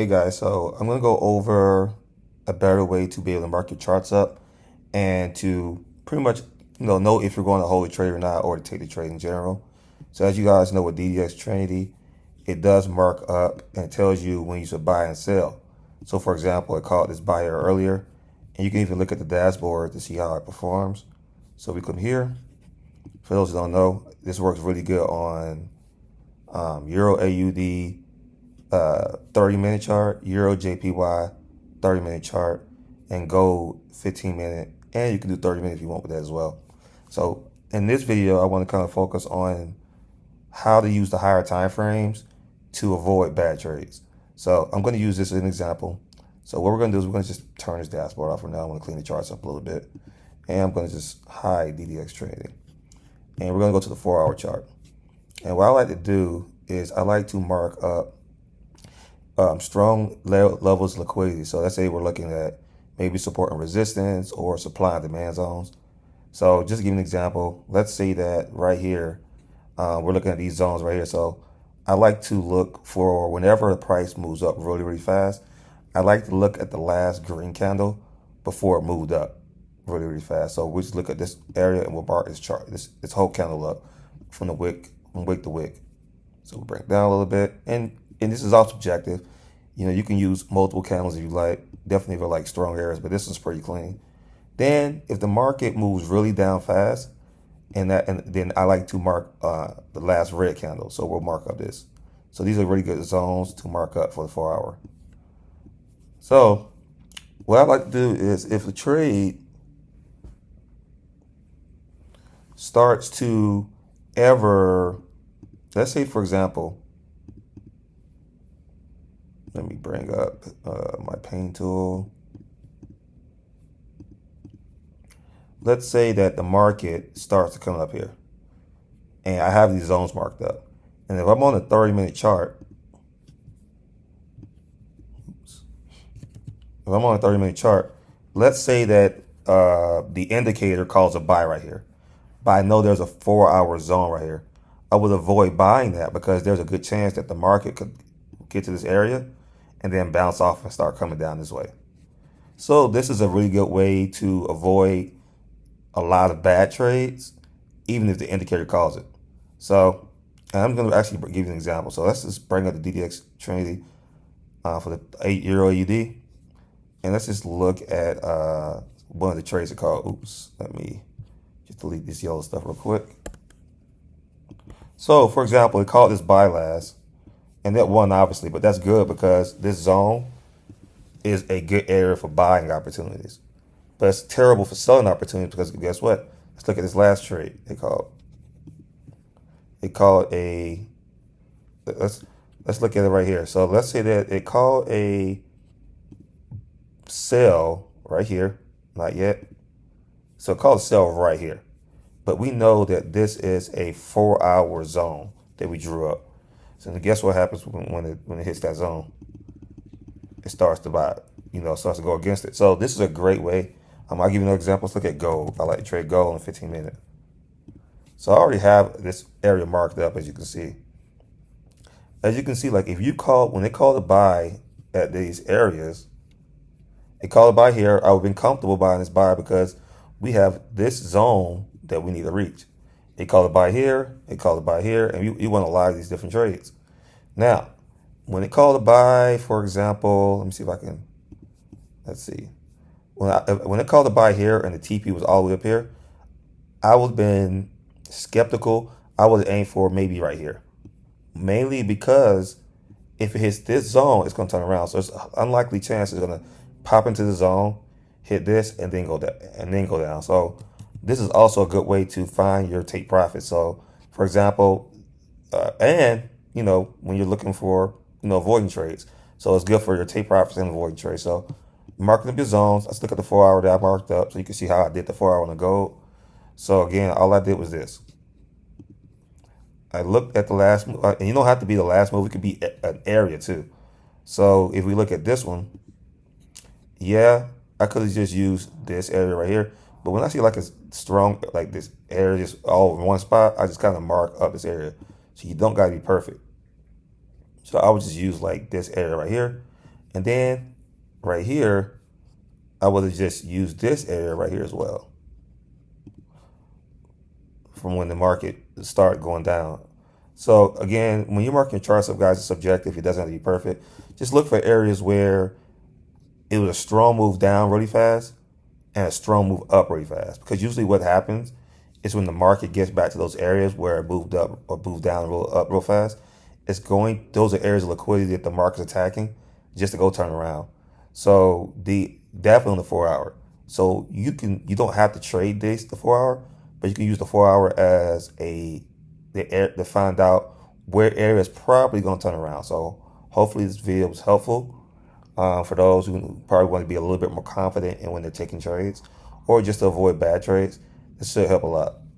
Hey guys, so I'm going to go over a better way to be able to mark your charts up and to pretty much know if you're going to hold a trade or not, or to take the trade in general. So as you guys know with DDX Trinity, it does mark up and it tells you when you should buy and sell. So for example, it called this buyer earlier, and you can even look at the dashboard to see how it performs. So we come here. For those who don't know, this works really good on Euro AUD 30-minute chart, Euro JPY 30-minute chart, and gold 15-minute, and you can do 30 minutes if you want with that as well. So in this video, I want to kind of focus on how to use the higher time frames to avoid bad trades. So I'm going to use this as an example. So what we're going to do is we're going to just turn this dashboard off for now. I'm going to clean the charts up a little bit, and I'm going to just hide DDX Trinity, and we're going to go to the 4-hour chart. And what I like to do is I like to mark up strong levels of liquidity. So let's say we're looking at maybe support and resistance or supply and demand zones. So just to give you an example, let's say that right here, we're looking at these zones right here. So I like to look for whenever the price moves up really, really fast, I like to look at the last green candle before it moved up really, really fast. So we just look at this area and we'll mark this chart, this whole candle up from the wick, from wick to wick. So we'll break down a little bit, and this is all subjective. You can use multiple candles if you like. Definitely if you like strong areas, but this is pretty clean. Then if the market moves really down fast, and then I like to mark the last red candle. So we'll mark up this. So these are really good zones to mark up for the 4-hour. So what I like to do is if the trade starts to ever, let's say for example, let me bring up my paint tool. Let's say that the market starts to come up here, and I have these zones marked up. And if I'm on a 30-minute chart, let's say that the indicator calls a buy right here, but I know there's a 4-hour zone right here. I would avoid buying that because there's a good chance that the market could get to this area and then bounce off and start coming down this way. So this is a really good way to avoid a lot of bad trades, even if the indicator calls it. So I'm going to actually give you an example. So let's just bring up the DDX Trinity for the 8 Euro AUD, and let's just look at one of the trades it called. Oops, let me just delete this yellow stuff real quick. So for example, it called this buy last, and that won obviously, but that's good because this zone is a good area for buying opportunities. But it's terrible for selling opportunities because guess what? Let's look at this last trade. They called a, let's look at it right here. So let's say that it called a sell right here, not yet. So it called a sell right here. But we know that this is a 4-hour zone that we drew up. So guess what happens when it hits that zone? It starts to buy, starts to go against it. So this is a great way. I'll give you another example. Let's look at gold. I like to trade gold on 15-minute. So I already have this area marked up, as you can see. As you can see, like when they call to buy at these areas, they call to buy here, I would have been comfortable buying this buy because we have this zone that we need to reach. They call to buy here, they call to buy here, and you want a lot of these different trades. Now, when they call to buy, for example, let me see if I can, let's see. When it called to buy here and the TP was all the way up here, I would have been skeptical. I would have aimed for maybe right here. Mainly because if it hits this zone, it's going to turn around. So it's an unlikely chance it's going to pop into the zone, hit this, and then go down. So this is also a good way to find your take profit. So for example, when you're looking for, avoiding trades. So it's good for your take profits and avoiding trades. So marking up your zones. Let's look at the 4-hour that I marked up so you can see how I did the 4-hour on the gold. So again, all I did was this. I looked at the last move, and you don't have to be the last move. It could be an area too. So if we look at this one, yeah, I could have just used this area right here. But when I see like a strong, like this area just all in one spot, I just kind of mark up this area. So you don't got to be perfect. So I would just use like this area right here. And then right here, I would have just used this area right here as well from when the market started going down. So again, when you're marking your charts up, guys, it's subjective. It doesn't have to be perfect. Just look for areas where it was a strong move down really fast and a strong move up really fast. Because usually what happens is when the market gets back to those areas where it moved up or moved down real fast, those are areas of liquidity that the market's attacking just to go turn around. So definitely on the 4 hour. So you don't have to trade the 4 hour, but you can use the 4 hour as to find out where area is probably going to turn around. So hopefully this video was helpful for those who probably want to be a little bit more confident in when they're taking trades, or just to avoid bad trades. This should help a lot.